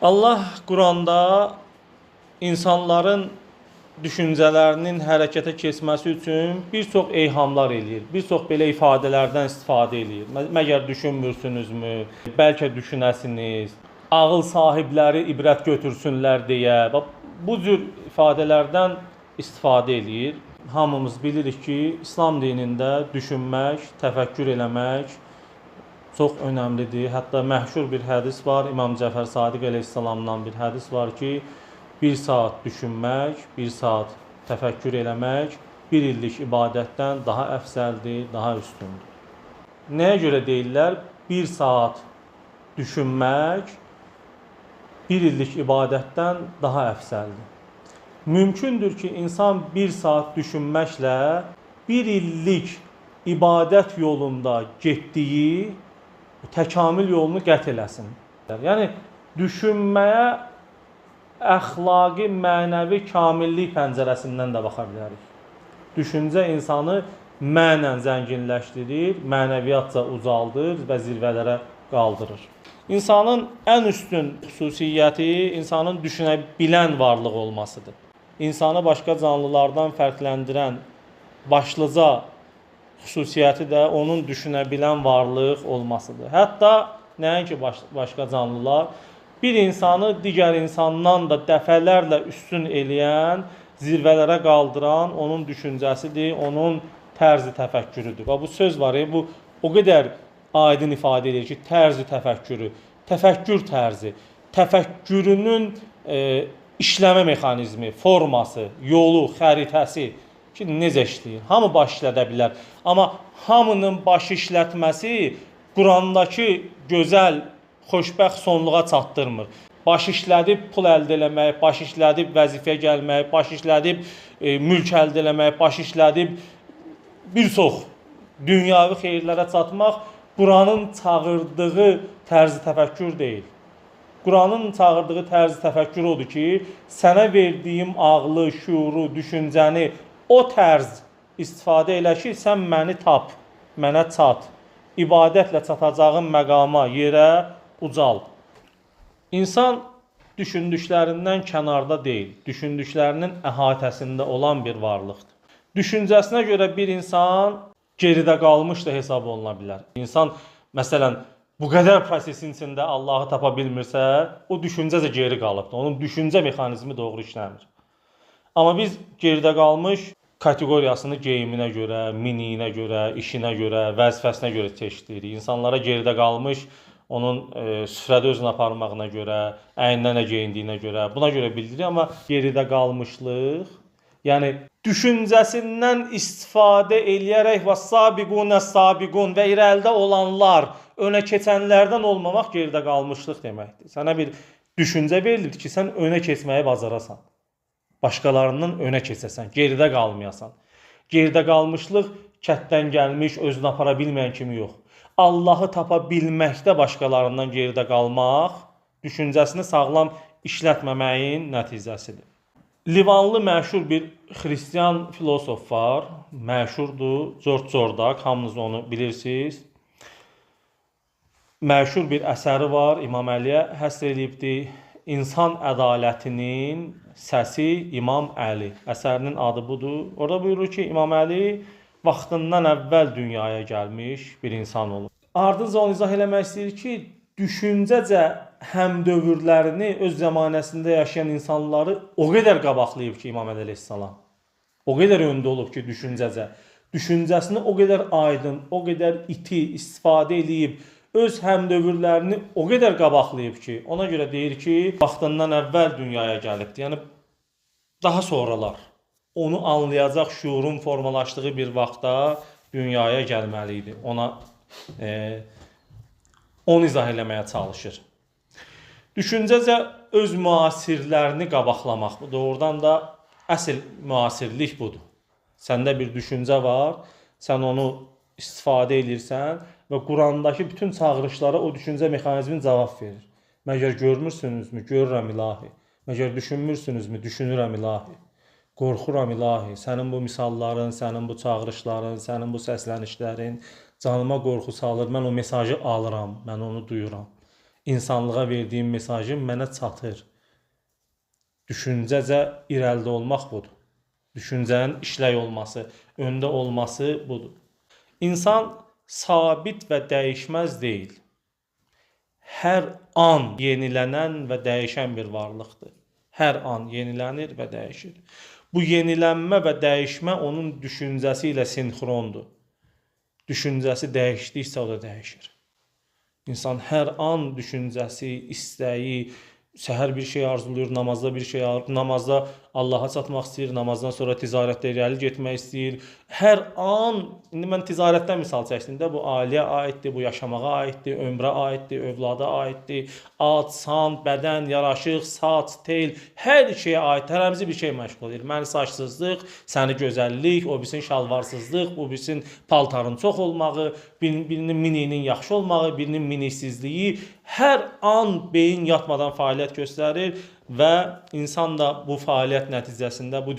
Allah Quranda insanların düşüncələrinin hərəkətə keçməsi üçün bir çox eyhamlar eləyir. Bir çox belə ifadələrdən istifadə eləyir. Məgər düşünmürsünüzmü? Bəlkə düşünəsiniz. Ağıl sahibləri ibrət götürsünlər deyə. Bu cür ifadələrdən istifadə eləyir. Hamımız bilirik ki, İslam dinində düşünmək, təfəkkür eləmək çox önəmlidir. Hətta məşhur bir hədis var. İmam Cəfər Sadiq əleyhissalamdan bir hədis var ki, bir saat düşünmək, bir saat təfəkkür eləmək, bir illik ibadətdən daha əfsəldir, daha üstündür. Nəyə görə deyirlər? Bir saat düşünmək, bir illik ibadətdən daha əfsəldir. Mümkündür ki, insan bir saat düşünməklə bir illik ibadət yolunda getdiyi təkamül yolunu qət eləsin. Yəni, düşünməyə əxlaqi, mənəvi kamillik pəncərəsindən də baxa bilərik. Düşüncə insanı mənən zənginləşdirir, mənəviyyatca ucaldır və zirvələrə qaldırır. İnsanın ən üstün xüsusiyyəti insanın düşünə bilən varlıq olmasıdır. İnsanı başqa canlılardan fərqləndirən başlıca xüsusiyyəti də onun düşünə bilən varlıq olmasıdır. Hətta nəinki başqa canlılar, bir insanı digər insandan da dəfələrlə üstün eləyən, zirvələrə qaldıran onun düşüncəsidir, onun tərzi təfəkkürüdür. Və bu söz var, bu o qədər aydın ifadə edir ki, tərzi təfəkkürü, təfəkkür tərzi, təfəkkürünün işləmə mexanizmi, forması, yolu, xəritəsi ki, necə işləyir? Hamı baş işlədə bilər. Amma hamının baş işlətməsi Qurandakı gözəl, xoşbəxt sonluğa çatdırmır. Baş işlədib pul əldə eləmək, baş işlədib vəzifə gəlmək, baş işlədib mülk əldə eləmək, baş işlədib bir çox dünyavi xeyirlərə çatmaq Quranın çağırdığı tərzi təfəkkür deyil. Quranın çağırdığı tərzi təfəkkür odur ki, sənə verdiyim ağlı, şuuru, düşüncəni o tərz istifadə elə ki, sən məni tap, mənə çat. İbadətlə çatacağın məqama, yerə ucal. İnsan düşündüklərindən kənarda deyil, düşündüklərinin əhatəsində olan bir varlıqdır. Düşüncəsinə görə bir insan geridə qalmış da hesab oluna bilər. İnsan, məsələn, bu qədər prosesin içində Allahı tapa bilmirsə, o düşüncəcə geri qalıbdır. Onun düşüncə mexanizmi doğru işləmir. Amma biz geridə qalmış kateqoriyasını geyiminə görə, miniyinə görə, işinə görə, vəzifəsinə görə seçdirik. İnsanlara geridə qalmış onun süfrədə özünü aparmağına görə, əyninə nə geyindiyinə görə, buna görə bildiririk. Amma geridə qalmışlıq, yəni düşüncəsindən istifadə eləyərək və sabiqun və irəlidə olanlar, önə keçənlərdən olmamaq geridə qalmışlıq deməkdir. Sənə bir düşüncə verilir ki, sən önə keçməyi bacarasan. Başqalarından önə keçəsən, geridə qalmayasan. Geridə qalmışlıq kətdən gəlmiş, özünü apara bilməyən kimi yox. Allahı tapa bilməkdə başqalarından geridə qalmaq, düşüncəsini sağlam işlətməməyin nəticəsidir. Livanlı məşhur bir xristiyan filosof var, məşhurdur, George Jordak, hamınız onu bilirsiniz. Məşhur bir əsəri var, İmam Əliyə həsr eləyibdir. İnsan ədalətinin səsi İmam Əli. Əsərinin adı budur. Orada buyurur ki, İmam Əli vaxtından əvvəl dünyaya gəlmiş bir insan olur. Ardınca onu izah eləmək istəyir ki, düşüncəcə həmdövrlərini öz zəmanəsində yaşayan insanları o qədər qabaqlayıb ki, İmam Əli əleyhissalam. O qədər öndə olub ki, düşüncəcə. Düşüncəsini o qədər aydın, o qədər iti istifadə eləyib, öz həmdövrlərini o qədər qabaqlayıb ki, ona görə deyir ki, vaxtından əvvəl dünyaya gəlibdir. Yəni, daha sonralar onu anlayacaq şuurun formalaşdığı bir vaxtda dünyaya gəlməli idi. Onu izah eləməyə çalışır. Düşüncəcə öz müasirlərini qabaqlamaq. Doğrudan da əsl müasirlik budur. Səndə bir düşüncə var, sən onu istifadə edirsən və Qurandakı bütün çağırışlara o düşüncə mexanizmin cavab verir. Məgər görmürsünüzmü? Görürəm ilahi. Məgər düşünmürsünüzmü? Düşünürəm ilahi. Qorxuram ilahi. Sənin bu misalların, sənin bu çağırışların, sənin bu səslənişlərin canıma qorxu salır. Mən o mesajı alıram, mən onu duyuram. İnsanlığa verdiyim mesajım mənə çatır. Düşüncəcə irəlidə olmaq budur. Düşüncənin işlək olması, öndə olması budur. İnsan sabit və dəyişməz deyil. Hər an yenilənən və dəyişən bir varlıqdır. Hər an yenilənir və dəyişir. Bu yenilənmə və dəyişmə onun düşüncəsi ilə sinxrondur. Düşüncəsi dəyişdikcə o da dəyişir. İnsan hər an düşüncəsi, istəyi, səhər bir şey arzulayır, namazda bir şey arzulayır, namazda Allaha çatmaq istəyir, namazdan sonra ticarətdə irəli getmək istəyir. Hər an, indi mən ticarətdən misal çəkdim də, bu ailəyə aiddir, bu yaşamağa aiddir, ömrə aiddir, övlada aiddir. Ad, san, bədən, yaraşıq, saç, tel, hər şeyə aid, hərəmizi bir şey məşğul edir. Məni saçsızlıq, səni gözəllik, o birinin şalvarsızlıq, bu birinin paltarın çox olmağı, birinin mininin yaxşı olmağı, birinin minisizliyi. Hər an beyin yatmadan fəaliyyət göstərir və insan da bu fəaliyyət nəticəsində, bu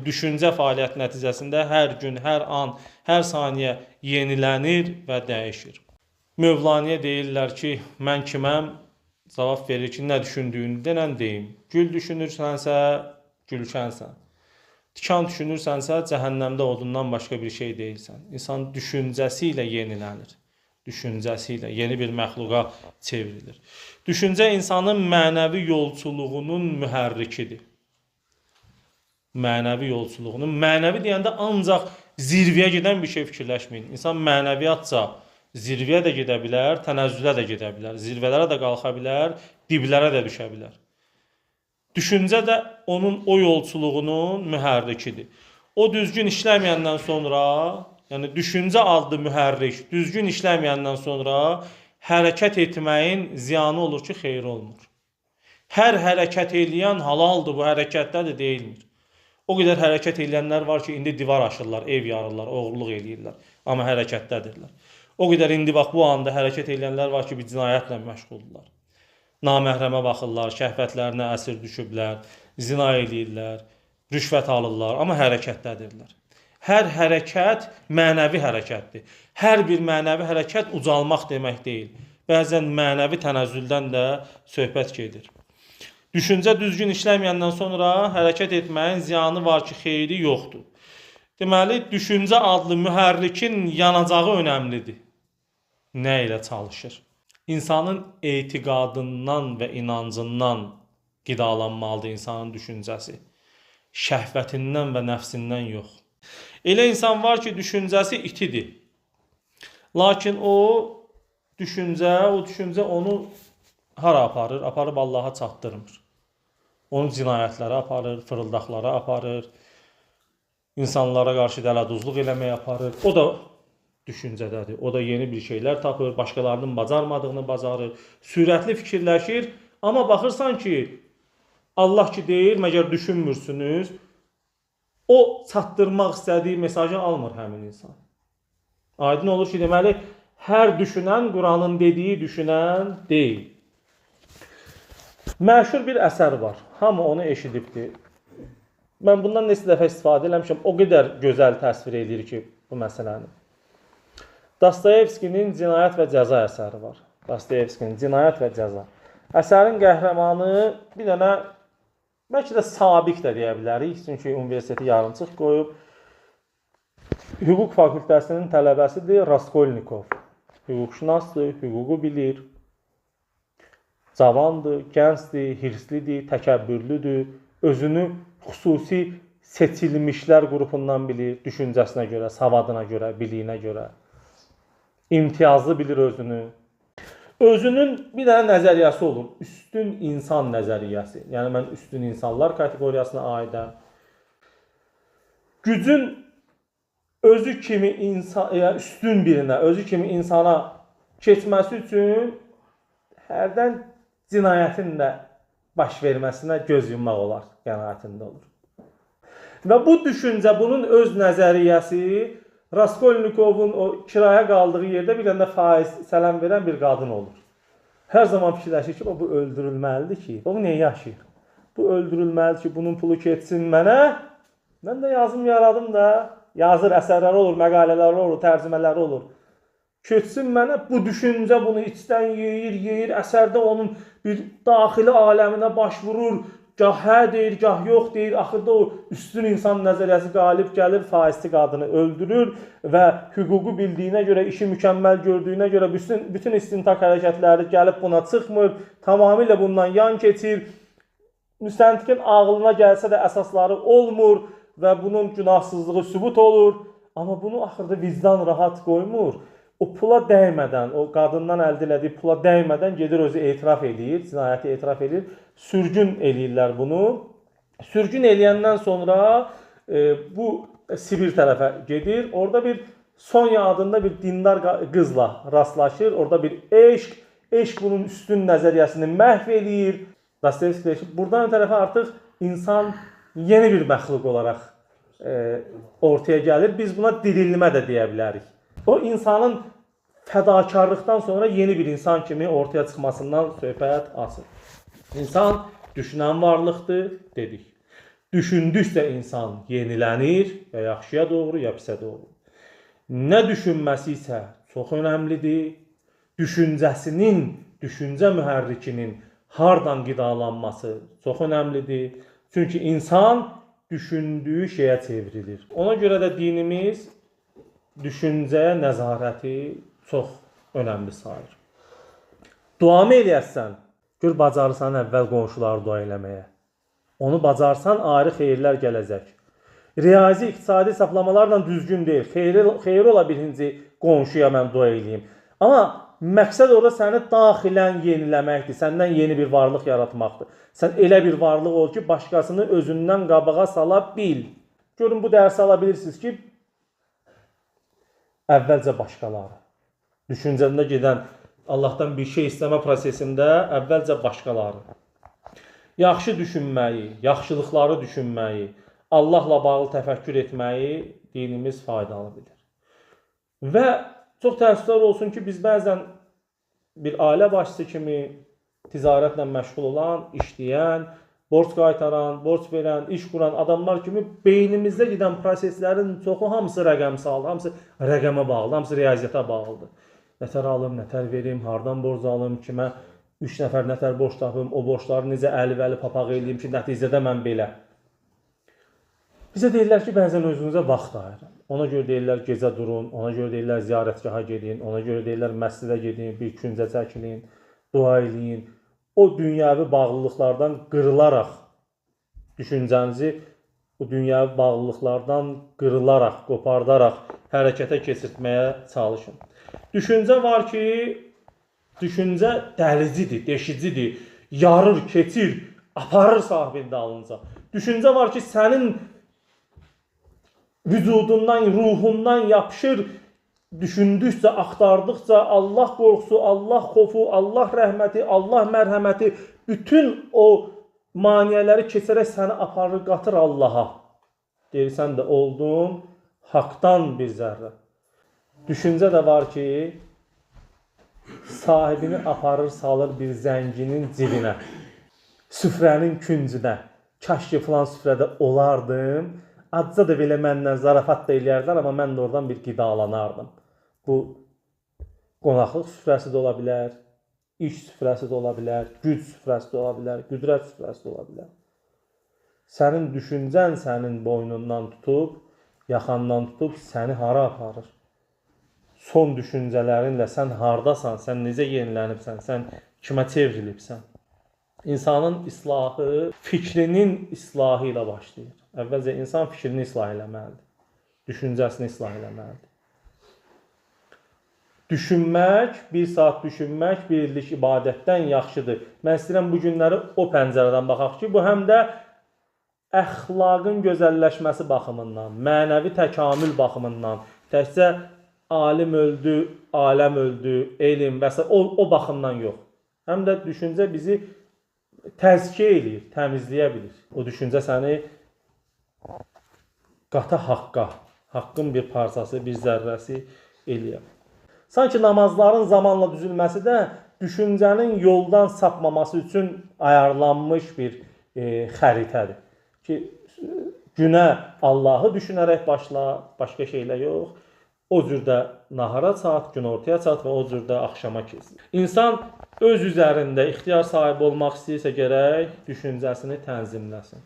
düşüncə fəaliyyət nəticəsində hər gün, hər an, hər saniyə yenilənir və dəyişir. Mövlaniyə deyirlər ki, mən kiməm? Cavab verir ki, nə düşündüyünü denən deyim. Gül düşünürsənsə, gülşənsən. Tikan düşünürsənsə, cəhənnəmdə odundan başqa bir şey deyilsən. İnsan düşüncəsi ilə yenilənir. Düşüncəsi ilə yeni bir məxluqa çevrilir. Düşüncə insanın mənəvi yolçuluğunun mühərrikidir. Mənəvi yolçuluğunun, mənəvi deyəndə ancaq zirvəyə gedən bir şey fikirləşməyin. İnsan mənəviyyatca zirvəyə də gedə bilər, tənəzzülə də gedə bilər, zirvələrə də qalxa bilər, diblərə də düşə bilər. Düşüncə də onun o yolçuluğunun mühərrikidir. O düzgün işləməyəndən sonra, yəni düşüncə adlı mühərrik düzgün işləməyəndən sonra hərəkət etməyin ziyanı olur ki, xeyri olmur. Hər hərəkət eləyən halaldır, bu hərəkətdədir deyilmir. O qədər hərəkət eləyənlər var ki, indi divar aşırlar, ev yarırlar, oğurluq eləyirlər, amma hərəkətdədirlər. O qədər indi bax bu anda hərəkət eləyənlər var ki, bir cinayətlə məşğuldurlar. Naməhrəmə baxırlar, şəhvətlərinə əsir düşüblər, zina eləyirlər, rüşvət alırlar, amma hərəkətdədirlər. Hər hərəkət mənəvi hərəkətdir. Hər bir mənəvi hərəkət ucalmaq demək deyil. Bəzən mənəvi tənəzzüldən də söhbət gedir. Düşüncə düzgün işləməyəndən sonra hərəkət etməyin ziyanı var ki, xeyri yoxdur. Deməli, düşüncə adlı mühərrikin yanacağı önəmlidir. Nə ilə çalışır? İnsanın etiqadından və inancından qidalanmalıdır insanın düşüncəsi. Şəhvətindən və nəfsindən yox. Elə insan var ki, düşüncəsi itidir. Lakin o düşüncə onu hara aparır? Aparıb Allaha çatdırmır. Onu cinayətlərə aparır, fırıldaqlara aparır, insanlara qarşı dələduzluq eləməyə aparır. O da düşüncədədir. O da yeni bir şeylər tapır, başqalarının bacarmadığını bacarır, sürətli fikirləşir. Amma baxırsan ki, Allah ki deyir, məgər düşünmürsünüz, o çatdırmaq istədiyi mesajı almır həmin insan. Aydın olur ki, deməli, hər düşünən Quranın dediyi düşünən deyil. Məşhur bir əsər var. Hamı onu eşidibdir. Mən bundan neçə dəfə istifadə eləmişəm. O qədər gözəl təsvir edir ki, bu məsələni. Dostoyevskinin Cinayət və Cəza əsəri var. Dostoyevskinin Cinayət və Cəza. Əsərin qəhrəmanı bir dənə, bəlkə də sabiq də deyə bilərik. Çünki universiteti yarımçıq qoyub. Hüquq fakültəsinin tələbəsidir Raskolnikov. Hüquqşünasdır, hüququ bilir. Cavandır, gəncdir, hirslidir, təkəbbürlüdür. Özünü xüsusi seçilmişlər qrupundan bilir. Düşüncəsinə görə, savadına görə, biliyinə görə. İmtiyazlı bilir özünü. Özünün bir dənə nəzəriyyəsi olur. Üstün insan nəzəriyyəsi. Yəni mən üstün insanlar kateqoriyasına aidəm. Gücün özü kimi insan, yəni üstün birinə, özü kimi insana keçməsi üçün hərdən cinayətin də baş verməsinə göz yummaq olar, qənaətində olur. Və bu düşüncə, bunun öz nəzəriyyəsi Raskolnikovun o kiraya qaldığı yerdə bir dənə faiz sələm verən bir qadın olur. Hər zaman fikirləşir ki, bu öldürülməlidir ki, bu niyə yaşayır? Bu öldürülməlidir ki, bunun pulu keçsin mənə. Mən də yazım yaradım da, yazır əsərləri olur, məqalələri olur, tərcümələri olur. Keçsin mənə bu düşüncə bunu içdən yeyir, əsərdə onun bir daxili aləminə baş vurur. Gah hə deyir, gah yox deyir. Axırda o üstün insan nəzəriyyəsi qalib gəlir, faizli qadını öldürür və hüququ bildiyinə görə, işi mükəmməl gördüyünə görə bütün istintaq hərəkətləri gəlib buna çıxmır. Tamamilə bundan yan keçir. Müstəntiqin ağlına gəlsə də əsasları olmur və bunun günahsızlığı sübut olur. Amma bunu axırda vicdan rahat qoymur. O pula dəymədən, o qadından əldə elədiyi pula dəymədən gedir özü etiraf edir, cinayəti etiraf edir. Sürgün eləyirlər bunu. Sürgün eləyəndən sonra bu Sibir tərəfə gedir. Orada bir Sonya adında bir dindar qızla rastlaşır. Orada bir eşq bunun üstün nəzəriyyəsini məhv eləyir. Dostoyevski buradan tərəfə artıq insan yeni bir məxluq olaraq ortaya gəlir. Biz buna dirilmə də deyə bilərik. O insanın fədakarlıqdan sonra yeni bir insan kimi ortaya çıxmasından söhbət açır. İnsan düşünən varlıqdır, dedik. Düşündükcə insan yenilənir, ya yaxşıya doğru, ya pisə doğru. Nə düşünməsi isə çox önəmlidir. Düşüncəsinin, düşüncə mühərrikinin hardan qidalanması çox önəmlidir. Çünki insan düşündüyü şeyə çevrilir. Ona görə də dinimiz düşüncəyə nəzarəti çox önəmli sayır. Dua mı eləyərsən? Gör, bacarırsan əvvəl qonşuları dua eləməyə. Onu bacarsan, ayrı xeyirlər gələcək. Riyazi, iqtisadi hesablamalarla düzgün deyil. Xeyir ola birinci qonşuya mən dua eləyim. Amma məqsəd orada səni daxilən yeniləməkdir. Səndən yeni bir varlıq yaratmaqdır. Sən elə bir varlıq ol ki, başqasını özündən qabağa sala bil. Görün, bu dərsi ala bilirsiniz ki, əvvəlcə başqaları. Düşüncəndə gedən Allahdan bir şey istəmə prosesində əvvəlcə başqaları. Yaxşı düşünməyi, yaxşılıqları düşünməyi, Allahla bağlı təfəkkür etməyi dinimiz faydalı bilir. Və çox təəssüflər olsun ki, biz bəzən bir ailə başçısı kimi ticarətlə məşğul olan, işləyən, borc qaytaran, borc verən, iş quran adamlar kimi beynimizdə gedən proseslərin çoxu hamısı rəqəmsaldır, hamısı rəqəmə bağlıdır, hamısı riyaziyyata bağlıdır. Nətər alım, nətər verim, hardan borc alım, kimə 3 nəfər nətər borc tapım, o borcları necə əli-vəli papaq eləyim ki, nəticədə mən belə. Bizə deyirlər ki, bəzən özünüzə vaxt ayırın. Ona görə deyirlər gecə durun, ona görə deyirlər ziyarətgaha gedin, ona görə deyirlər məscidə gedin, bir küncə çəkilin, dua eləyin. O dünyavi bağlılıqlardan qırılaraq, düşüncənizi o dünyavi bağlılıqlardan qırılaraq, qopardaraq hərəkətə keçirtməyə çalışın. Düşüncə var ki, düşüncə dəlicidir, deşicidir, yarır, keçir, aparır sahibində alınca. Düşüncə var ki, sənin vücudundan, ruhundan yapışır, düşündükcə, axtardıqca Allah qorxusu, Allah xofu, Allah rəhməti, Allah mərhəməti, bütün o maniyələri keçərək səni aparır, qatır Allaha. Deyirsən də oldun, haqdan bir zərrə. Düşüncə də var ki, sahibini aparır, salır bir zənginin cibinə, süfrənin küncünə. Kaş ki, filan süfrədə olardım, adca da belə məndən zarafat da eləyərlər, amma mən də oradan bir qidalanardım. Bu, qonaqlıq süfrəsi də ola bilər, iş süfrəsi də ola bilər, güc süfrəsi də ola bilər, qüdrət süfrəsi də ola bilər. Sənin düşüncən sənin boynundan tutub, yaxandan tutub səni hara aparır? Son düşüncələrinlə sən hardasan, sən necə yenilənibsən, sən kimə çevrilibsən? İnsanın islahı fikrinin islahı ilə başlayır. Əvvəlcə insan fikrini islah eləməlidir. Düşüncəsini islah eləməlidir. Düşünmək, bir saat düşünmək, bir illik ibadətdən yaxşıdır. Mən istəyirəm bu günləri o pəncərədən baxaq ki, bu həm də əxlaqın gözəlləşməsi baxımından, mənəvi təkamül baxımından, təkcə alim öldü, aləm öldü, elm və s. o baxımdan yox. Həm də düşüncə bizi təzkiyə eləyir, təmizləyə bilir. O düşüncə səni qata haqqa, haqqın bir parçası, bir zərrəsi eləyər. Sanki namazların zamanla düzülməsi də düşüncənin yoldan sapmaması üçün ayarlanmış bir xəritədir. Ki, günə Allahı düşünərək başla, başqa şeylə yox. O cürdə nahara çat, günortaya çat və o cürdə axşama keçir. İnsan öz üzərində ixtiyar sahibi olmaq istəyirsə gərək düşüncəsini tənzimləsin.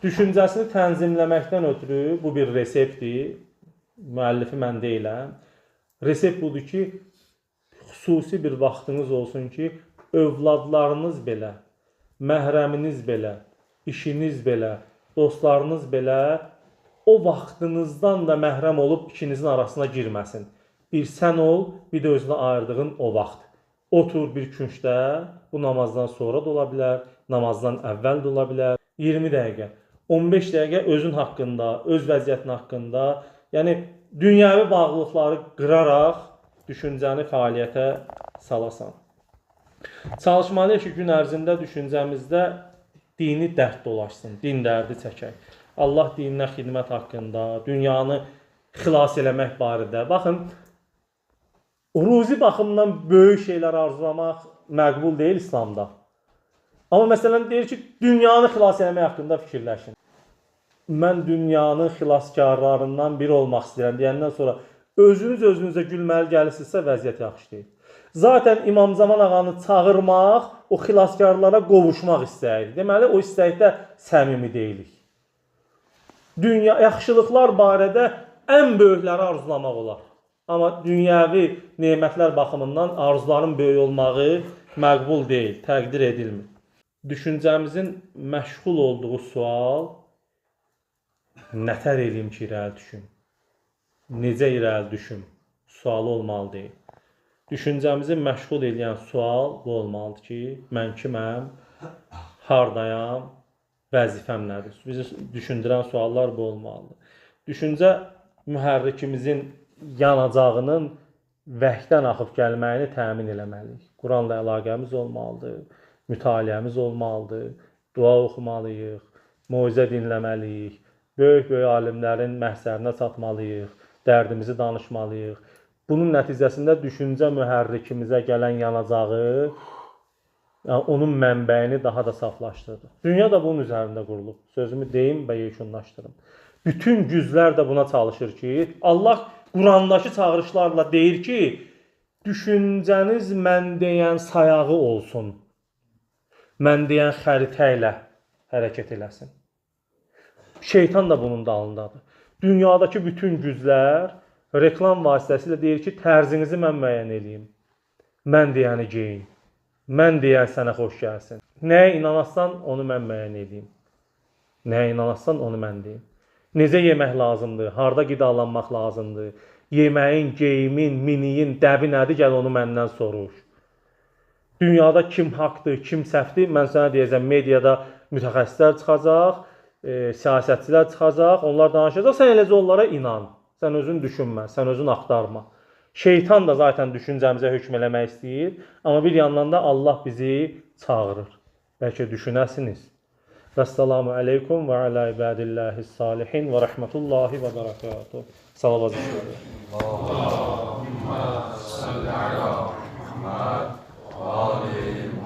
Düşüncəsini tənzimləməkdən ötürü bu bir reseptdir. Müəllifi mən deyiləm. Resept budur ki, xüsusi bir vaxtınız olsun ki, övladlarınız belə, məhrəminiz belə, işiniz belə, dostlarınız belə o vaxtınızdan da məhrəm olub ikinizin arasına girməsin. Bir sən ol, bir də özünə ayırdığın o vaxt. Otur bir küncdə, bu namazdan sonra da ola bilər, namazdan əvvəl də ola bilər. 20 dəqiqə, 15 dəqiqə özün haqqında, öz vəziyyətin haqqında, yəni dünyəvi bağlılıqları qıraraq düşüncəni fəaliyyətə salasan. Çalışmalıyıq ki, gün ərzində düşüncəmizdə dini dərd dolaşsın, din dərdi çəkək. Allah dininə xidmət haqqında, dünyanı xilas eləmək barədə. Baxın, ruzi baxımdan böyük şeylər arzulamaq məqbul deyil İslamda. Amma məsələn deyir ki, dünyanı xilas eləmək haqqında fikirləşin. Mən dünyanın xilaskarlarından biri olmaq istəyirəm deyəndən sonra özünüz özünüzə gülməli gəlirsinizsə vəziyyət yaxşı deyil. Zaten İmam Zaman ağanı çağırmaq, o xilaskarlara qovuşmaq istəyidir. Deməli, o istəkdə səmimi deyilik. Dünya, yaxşılıqlar barədə ən böyükləri arzulamaq olar. Amma dünyəvi nemətlər baxımından arzuların böyük olmağı məqbul deyil, təqdir edilmir. Düşüncəmizin məşğul olduğu sual nətər eləyim ki, irəli düşüm? Necə irəli düşüm? Sualı olmalı deyil. Düşüncəmizi məşğul edən sual bu olmalıdır ki, mən kiməm, hardayam, vəzifəm nədir? Bizi düşündürən suallar bu olmalıdır. Düşüncə mühərrikimizin yanacağının vəhdən axıb gəlməyini təmin eləməliyik. Quranla əlaqəmiz olmalıdır, mütaliəmiz olmalıdır, dua oxumalıyıq, moizə dinləməliyik, böyük-böyük alimlərin məhzərinə çatmalıyıq, dərdimizi danışmalıyıq. Bunun nəticəsində düşüncə mühərrikimizə gələn yanacağı, yəni onun mənbəyini daha da saflaşdırır. Dünya da bunun üzərində qurulub. Sözümü deyim və yekunlaşdırım. Bütün güclər də buna çalışır ki, Allah Qurandakı çağırışlarla deyir ki, düşüncəniz mən deyən sayağı olsun. Mən deyən xəritə ilə hərəkət eləsin. Şeytan da bunun dalındadır. Dünyadakı bütün güclər reklam vasitəsilə deyir ki, tərzinizi mən müəyyən edeyim. Mən deyəni geyin. Mən deyən sənə xoş gəlsin. Nəyə inanarsan, onu mən müəyyən edeyim. Nəyə inanarsan, onu mən deyim. Necə yemək lazımdır, harda qidalanmaq lazımdır, yeməyin, geyimin, miniyin, dəbi nədir, gəl onu məndən soruş. Dünyada kim haqdır, kim səhvdir, mən sənə deyəcəm, mediada mütəxəssislər çıxacaq, siyasətçilər çıxacaq, onlar danışacaq, sən eləcə onlara inan. Sən özün düşünmə, sən özün axtarma. Şeytan da zaten düşüncəmizə hökm eləmək istəyir, amma bir yandan da Allah bizi çağırır. Bəlkə düşünəsiniz. Vəssalamu aleykum və alə ibadillahis salihin və rəhmətullahi və bərəkatuhu. Salavat istəyir. Allahümmə salli alə Muhammed və alə